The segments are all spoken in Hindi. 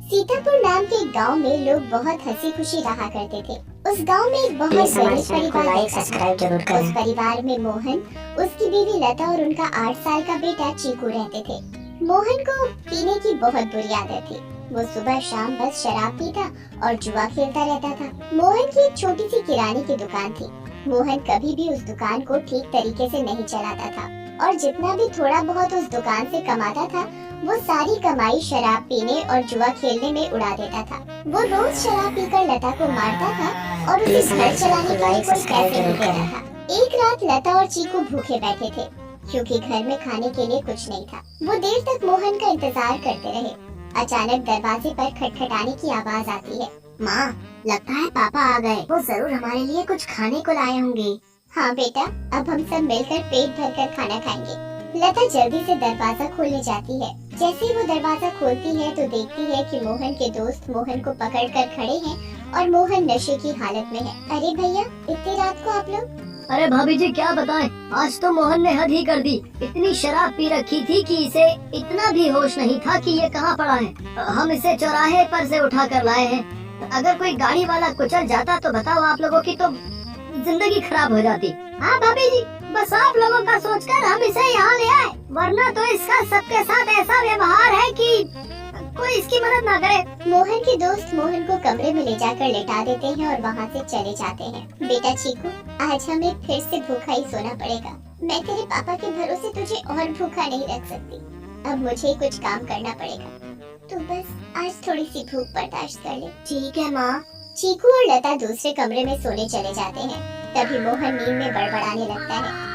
सीतापुर नाम के गांव में लोग बहुत हंसी खुशी रहा करते थे। उस गांव में एक बहुत गरीब परिवार रहता था। उस परिवार में मोहन, उसकी बीवी लता और उनका 8 साल का बेटा चीकू रहते थे। मोहन को पीने की बहुत बुरी आदत थी। वो सुबह शाम बस शराब पीता और जुआ खेलता रहता था। मोहन की एक छोटी सी किराने की दुकान थी। मोहन कभी भी उस दुकान को ठीक तरीके से नहीं चलाता था और जितना भी थोड़ा बहुत उस दुकान से कमाता था वो सारी कमाई शराब पीने और जुआ खेलने में उड़ा देता था। वो रोज शराब पीकर लता को मारता था और उसे घर चलाने के लिए कोई पैसे नहीं देता था। एक रात लता और चीकू भूखे बैठे थे क्योंकि घर में खाने के लिए कुछ नहीं था। वो देर तक मोहन का इंतजार करते रहे। अचानक दरवाजे पर खटखटाने की आवाज आती है। माँ, लगता है पापा आ गए। वो जरूर हमारे लिए कुछ खाने को लाए होंगे। हाँ बेटा, अब हम सब मिलकर पेट भरकर खाना खाएंगे। लता जल्दी से दरवाजा खोलने जाती है। जैसे ही वो दरवाजा खोलती है तो देखती है कि मोहन के दोस्त मोहन को पकड़कर खड़े हैं और मोहन नशे की हालत में है। अरे भैया, इतनी रात को आप लोग? अरे भाभी जी क्या बताएं, आज तो मोहन ने हद ही कर दी। इतनी शराब पी रखी थी कि इसे इतना भी होश नहीं था कि ये कहाँ पड़ा है। हम इसे चौराहे पर से उठा कर लाए हैं। अगर कोई गाड़ी वाला कुचल जाता तो बताओ आप लोगों की तो जिंदगी खराब हो जाती। हाँ भाभी जी, बस आप लोगों का सोचकर हम इसे यहाँ ले आए, वरना तो इसका सबके साथ ऐसा व्यवहार है कि कोई इसकी मदद ना करे। मोहन के दोस्त मोहन को कमरे में ले जाकर लेटा देते हैं और वहाँ से चले जाते हैं। बेटा चीकू, आज हमें फिर से भूखा ही सोना पड़ेगा। मैं तेरे पापा के भरोसे तुझे और भूखा नहीं रख सकती। अब मुझे कुछ काम करना पड़ेगा। तो बस आज थोड़ी सी भूख बर्दाश्त कर ले। ठीक है माँ। चीकू और लता दूसरे कमरे में सोने चले जाते हैं। तभी मोहन नींद में बड़बड़ाने लगता है।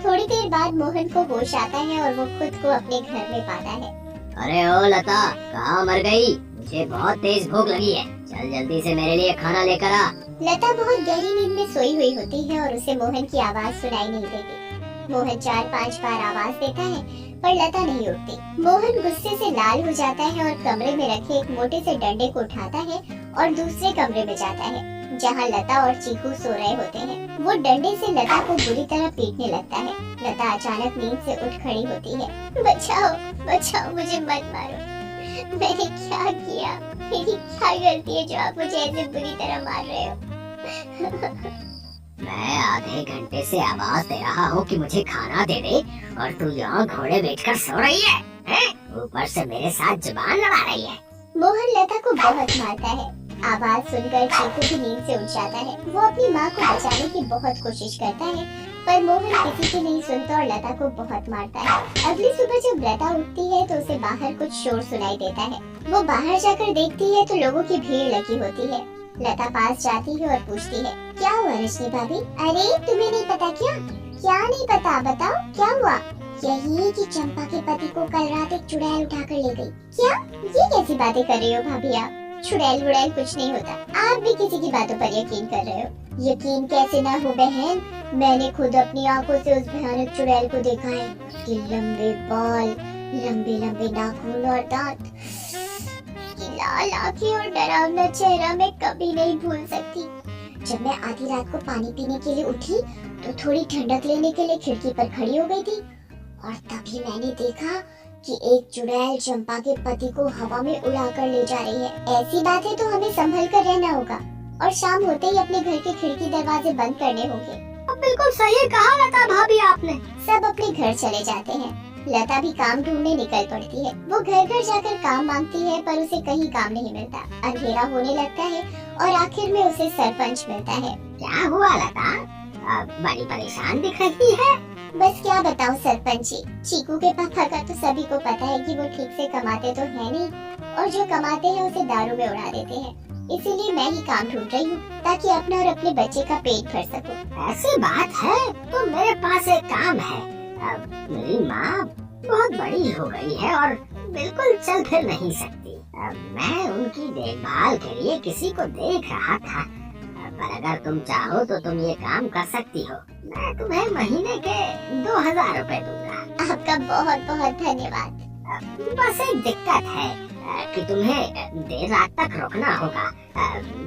थोड़ी देर बाद मोहन को होश आता है और वो खुद को अपने घर में पाता है। अरे ओ लता, कहाँ मर गई? मुझे बहुत तेज भूख लगी है। चल जल्दी से मेरे लिए खाना लेकर आ। लता बहुत गहरी नींद में सोई हुई होती है और उसे मोहन की आवाज सुनाई नहीं देती। मोहन 4-5 बार आवाज देता है पर लता नहीं उठती। मोहन गुस्से से लाल हो जाता है और कमरे में रखे एक मोटे से डंडे को उठाता है और दूसरे कमरे में जाता है जहाँ लता और चीकू सो रहे होते हैं। वो डंडे से लता को बुरी तरह पीटने लगता है। लता अचानक नींद से उठ खड़ी होती है। बचाओ बचाओ, मुझे मत मारो। मैंने क्या किया? मेरी क्या गलती है जो आप मुझे ऐसे बुरी तरह मार रहे हो? मैं आधे घंटे से आवाज दे रहा हूँ कि मुझे खाना दे दे और तू यहाँ घोड़े बैठकर सो रही है, हैं? ऊपर से मेरे साथ जुबान लड़ा रही है। मोहन लता को बहुत मारता है। आवाज सुनकर चीकू भी नींद से उठ जाता है। वो अपनी माँ को बचाने की बहुत कोशिश करता है पर मोहन किसी की नहीं सुनता और लता को बहुत मारता है। अगली सुबह जब लता उठती है तो उसे बाहर कुछ शोर सुनाई देता है। वो बाहर जाकर देखती है तो लोगों की भीड़ लगी होती है। लता पास जाती है और पूछती है, क्या हुआ रश्मि भाभी? अरे तुम्हें नहीं पता क्या? क्या नहीं पता, बताओ क्या हुआ? यही कि चंपा के पति को कल रात एक चुड़ैल उठाकर ले गई। क्या? ये कैसी बातें कर रही हो भाभी आप? चुड़ैल वुड़ैल कुछ नहीं होता। आप भी किसी की बातों पर यकीन कर रहे हो। यकीन कैसे ना हो बहन, मैंने खुद अपनी आंखों से उस भयानक चुड़ैल को देखा है। उसके लंबे बाल, लंबे लंबे नाखून और दांत, उसकी लाल आंखें और डरावना चेहरा मैं कभी नहीं भूल सकती। जब मैं आधी रात को पानी पीने के लिए उठी तो थोड़ी ठंडक लेने के लिए खिड़की पर खड़ी हो गई थी और तभी मैंने देखा कि एक चुड़ैल चंपा के पति को हवा में उड़ाकर ले जा रही है। ऐसी बात है तो हमें संभल कर रहना होगा और शाम होते ही अपने घर के खिड़की दरवाजे बंद करने होंगे। अब बिल्कुल सही कहा लता भाभी आपने। सब अपने घर चले जाते हैं। लता भी काम ढूंढने निकल पड़ती है। वो घर घर जाकर काम मांगती है पर उसे कहीं काम नहीं मिलता। अंधेरा होने लगता है और आखिर में उसे सरपंच मिलता है। क्या हुआ लता? बड़ी परेशान दिख रही है। बस क्या बताऊं सरपंच जी, चीकू के पापा का तो सभी को पता है कि वो ठीक से कमाते तो है नहीं और जो कमाते हैं उसे दारू में उड़ा देते हैं। इसीलिए मैं ही काम ढूंढ रही हूँ ताकि अपना और अपने बच्चे का पेट भर सकूं। ऐसी बात है तो मेरे पास एक काम है। मेरी माँ बहुत बड़ी हो गई है और बिल्कुल चल फिर नहीं सकती। मैं उनकी देखभाल के लिए किसी को देख रहा था, पर अगर तुम चाहो तो तुम ये काम कर सकती हो। मैं तुम्हें महीने के 2000 रुपए दूंगा। आपका बहुत बहुत धन्यवाद। बस एक दिक्कत है कि तुम्हें देर रात तक रुकना होगा,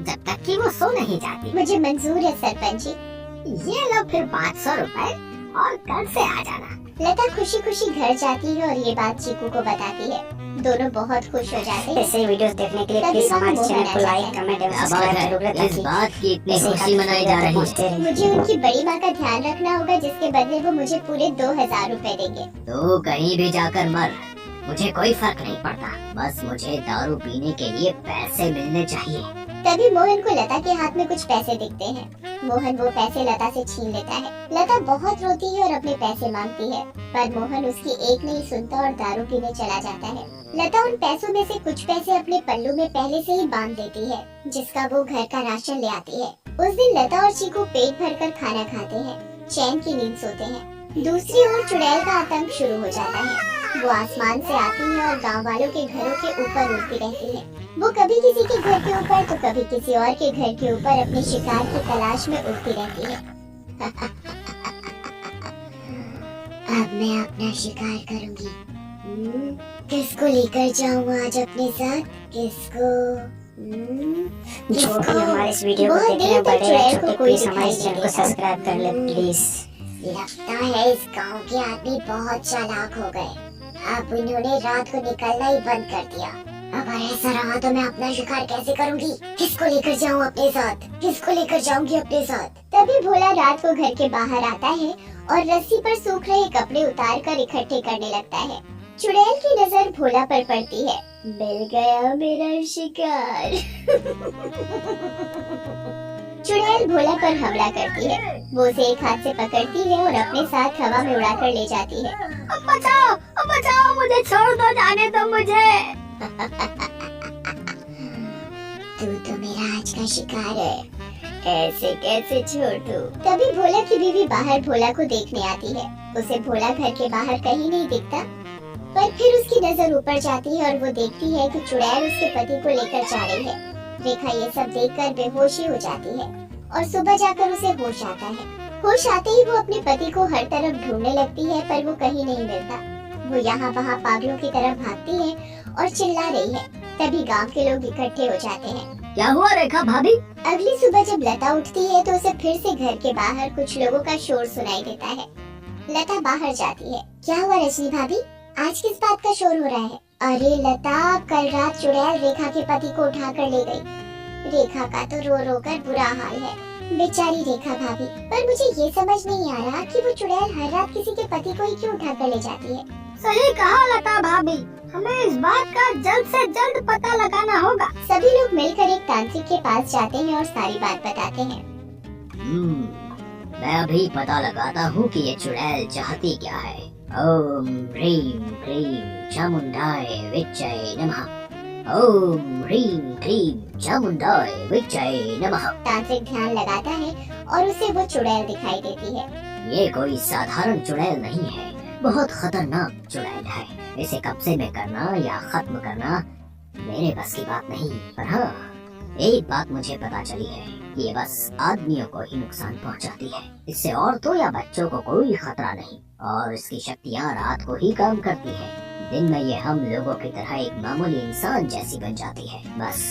जब तक कि वो सो नहीं जाती। मुझे मंजूर है सरपंच जी। ये लो फिर 500 रुपए और कल से आ जाना। लता खुशी खुशी घर जाती है और ये बात चीकू को बताती है। दोनों बहुत खुश हो जाते हैं। ऐसे वीडियोस देखने के लिए तभी प्लीज हमारे मोहन चैनल आ को जाता लाइक, है। कमेंट एवं अब सब्सक्राइब है जरूर इस करें। बात की इतनी खुशी मनाई जा रही है। मुझे उनकी बड़ी माँ का ध्यान रखना होगा, जिसके बदले वो मुझे पूरे 2000 रुपए देंगे। तू कहीं भी जाकर मर, मुझे कोई फर्क नहीं पड़ता। बस मुझे दारू पीने के लिए पैसे मिलने चाहिए। तभी मोहन को लता के हाथ में कुछ पैसे दिखते हैं। मोहन वो पैसे लता से छीन लेता है। लता बहुत रोती है और अपने पैसे मांगती है, पर मोहन उसकी एक नहीं सुनता और दारू पीने चला जाता है। लता उन पैसों में से कुछ पैसे अपने पल्लू में पहले से ही बांध देती है, जिसका वो घर का राशन ले आती है। उस दिन लता और चीकू पेट भरकर खाना खाते हैं, चैन की नींद सोते हैं। दूसरी ओर चुड़ैल का आतंक शुरू हो जाता है। वो आसमान से आती है और गांव वालों के घरों के ऊपर उड़ती रहती है। वो कभी किसी के घर के ऊपर तो कभी किसी और के घर के ऊपर अपने शिकार की तलाश में उड़ती रहती है। अब मैं अपना शिकार करूंगी। किसको लेकर जाऊँ आज अपने साथ? किसको? जो भी हमारे इस वीडियो को बहुत देखने देर तक बड़े चुड़ैल छोटे को कोई प्लीज हमारे दिखाई चैनल को नहीं देता। सब्सक्राइब कर ले प्लीज। लगता है इस गांव के आदमी बहुत चालाक हो गए। अब उन्होंने रात को निकलना ही बंद कर दिया। अगर ऐसा रहा तो मैं अपना शिकार कैसे करूंगी? किसको लेकर जाऊं अपने साथ? किसको लेकर जाऊंगी अपने साथ? तभी भोला रात को घर के बाहर आता है और रस्सी पर सूख रहे कपड़े उतार कर इकट्ठे करने लगता है। चुड़ैल की नजर भोला पर पड़ती है। मिल गया मेरा शिकार। चुड़ैल भोला पर हमला करती है। वो उसे एक हाथ से पकड़ती है और अपने साथ हवा में उड़ाकर ले जाती है। बचाओ, मुझे छोड़ दो, जाने दो मुझे। तू तो मेरा आज का शिकार है। ऐसे कैसे छोड़ दूं? तभी भोला की बीवी बाहर भोला को देखने आती है। उसे भोला घर के बाहर कहीं नहीं दिखता, पर फिर उसकी नजर ऊपर जाती है और वो देखती है कि चुड़ैल उसके पति को लेकर जा रही है। रेखा ये सब देखकर बेहोशी हो जाती है और सुबह जाकर उसे होश आता है। होश आते ही वो अपने पति को हर तरफ ढूंढने लगती है, पर वो कहीं नहीं मिलता। वो यहाँ वहाँ पागलों की तरह भागती है और चिल्ला रही है। तभी गांव के लोग इकट्ठे हो जाते हैं। क्या हुआ रेखा भाभी? अगली सुबह जब लता उठती है तो उसे फिर से घर के बाहर कुछ लोगों का शोर सुनाई देता है। लता बाहर जाती है। क्या हुआ रजनी भाभी, आज किस बात का शोर हो रहा है? अरे लता, कल रात चुड़ैल रेखा के पति को उठाकर ले गई। रेखा का तो रो रो कर बुरा हाल है, बेचारी रेखा भाभी। पर मुझे ये समझ नहीं आ रहा कि वो चुड़ैल हर रात किसी के पति को ही क्यों उठाकर ले जाती है। सही कहा लता भाभी, हमें इस बात का जल्द से जल्द पता लगाना होगा। सभी लोग मिलकर एक तांत्रिक के पास जाते हैं और सारी बात बताते हैं। मैं अभी पता लगाता हूँ कि ये चुड़ैल चाहती क्या है। ओम ह्रीं क्लीं चामुंडाय विच्चय नमः। ओम ह्रीं क्लीं चामुंडाय विच्चय नमः। तांत्रिक ध्यान लगाता है और उसे वो चुड़ैल दिखाई देती है। ये कोई साधारण चुड़ैल नहीं है, बहुत खतरनाक चुड़ैल है। इसे कब्जे में करना या खत्म करना मेरे बस की बात नहीं। पर हाँ, एक बात मुझे पता चली है कि ये बस आदमियों को ही नुकसान पहुंचाती है। इससे औरतों या बच्चों को कोई खतरा नहीं और इसकी शक्तियाँ रात को ही काम करती है। दिन में ये हम लोगों की तरह एक मामूली इंसान जैसी बन जाती है। बस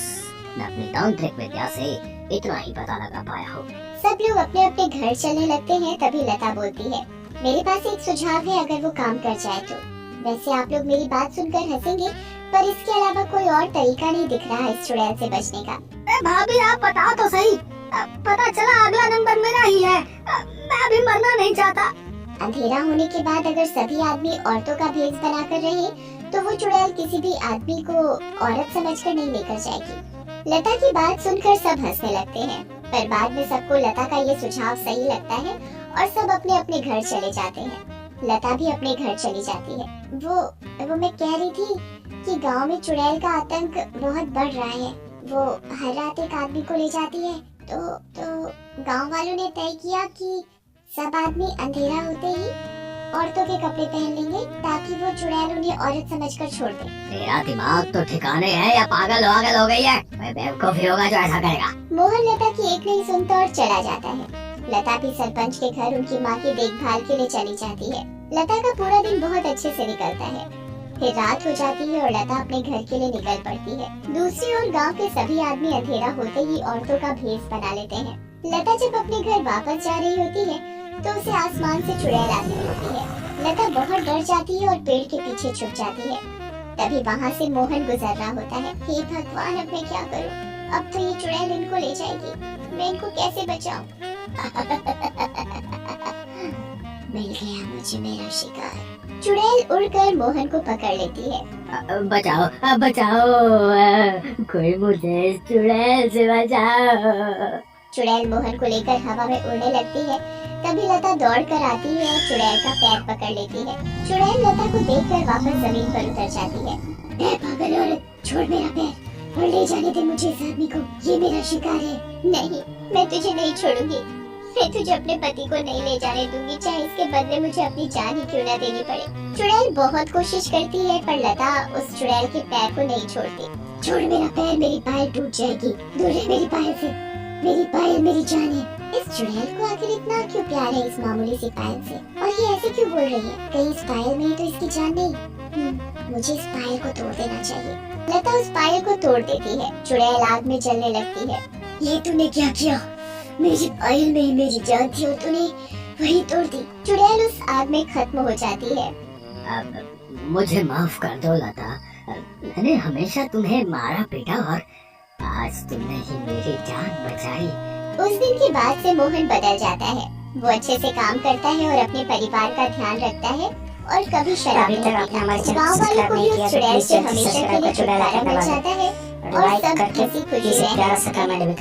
मैं अपनी तांत्रिक विद्या से इतना ही पता लगा पाया हूँ। सब लोग अपने अपने घर चलने लगते हैं। तभी लता बोलती है, मेरे पास एक सुझाव है, अगर वो काम कर जाए तो। वैसे आप लोग मेरी बात सुनकर हंसेंगे, पर इसके अलावा कोई और तरीका नहीं दिख रहा इस चुड़ैल से बचने का। भाभी आप बताओ तो सही। पता चला अगला नंबर मेरा ही है। मैं अभी मरना नहीं चाहता। अंधेरा होने के बाद अगर सभी आदमी औरतों का भेष बनाकर रहे तो वो चुड़ैल किसी भी आदमी को औरत समझकर नहीं लेकर जाएगी। लता की बात सुनकर सब हंसने लगते हैं, पर बाद में सबको लता का ये सुझाव सही लगता है और सब अपने अपने घर चले जाते हैं। लता भी अपने घर चली जाती है। वो मैं कह रही थी कि गांव में चुड़ैल का आतंक बहुत बढ़ रहा है। वो हर रात एक आदमी को ले जाती है। तो गांव वालों ने तय किया कि सब आदमी अंधेरा होते ही औरतों के कपड़े पहन लेंगे ताकि वो चुड़ैल उन्हें औरत समझकर छोड़ दे। तेरा दिमाग तो ठिकाने है या पागल हो गई है? मैं बेवकूफ ही होगा जो ऐसा करेगा। मोहन लता की एक नहीं सुनता और चला जाता है। लता भी सरपंच के घर उनकी माँ की देखभाल के लिए चली जाती है। लता का पूरा दिन बहुत अच्छे से निकलता है। फिर रात हो जाती है और लता अपने घर के लिए निकल पड़ती है। दूसरी ओर गांव के सभी आदमी अंधेरा होते ही औरतों का भेष बना लेते हैं। लता जब अपने घर वापस जा रही होती है तो उसे आसमान से चुड़ैल आती दिखती है। लता बहुत डर जाती है और पेड़ के पीछे छुप जाती है। तभी वहाँ से मोहन गुजर रहा होता है। हे भगवान, अब मैं क्या करूँ? अब तो ये चुड़ैल इनको ले जाएगी, मैं इनको कैसे बचाऊं? मिल गया मुझे मेरा शिकार। चुड़ैल उड़कर मोहन को पकड़ लेती है। बचाओ बचाओ, कोई मुझे इस चुड़ैल से बचाओ। चुड़ैल मोहन को लेकर हवा में उड़ने लगती है। तभी लता दौड़ कर आती है और चुड़ैल का पैर पकड़ लेती है। चुड़ैल लता को देखकर वापस जमीन पर उतर जाती है। ए पागल औरत, छोड़ मेरा पैर और ले जाने दे मुझे इस आदमी को, ये मेरा शिकार है। नहीं, मैं तुझे नहीं छोड़ूंगी। मैं तुझे अपने पति को नहीं ले जाने दूंगी, चाहे इसके बदले मुझे अपनी जान ही क्यों न देनी पड़े। चुड़ैल बहुत कोशिश करती है पर लता उस चुड़ैल के पैर को नहीं छोड़ती। छोड़ मेरा पैर, मेरी पायल टूट जाएगी। दूर रह मेरी पायल से, मेरी पायल मेरी जान है। इस चुड़ैल को आखिर इतना क्यों प्यार है इस मामूली सी पायल से, और ये ऐसे क्यों बोल रही है? कहीं इस पायल में ही तो इसकी जान नहीं। मुझे इस पायल को तोड़ देना चाहिए। लता उस पायल को तोड़ देती है। चुड़ैल आग में जलने लगती है। ये तूने क्या किया? मेरी पायल में ही मेरी जान थी और तूने वही तोड़ दी। चुड़ैल उस आग में खत्म हो जाती है। मुझे माफ कर दो लता, मैंने हमेशा तुम्हें मारा पीटा और आज तुमने ही मेरी जान बचाई। उस दिन के बाद से मोहन बदल जाता है। वो अच्छे से काम करता है और अपने परिवार का ध्यान रखता है और कभी शराब नहीं पीता। गाँव वालों को भी उस चुड़ैल से हमेशा के लिए छुटकारा मिल जाता है और सब हंसी खुशी रहते हैं।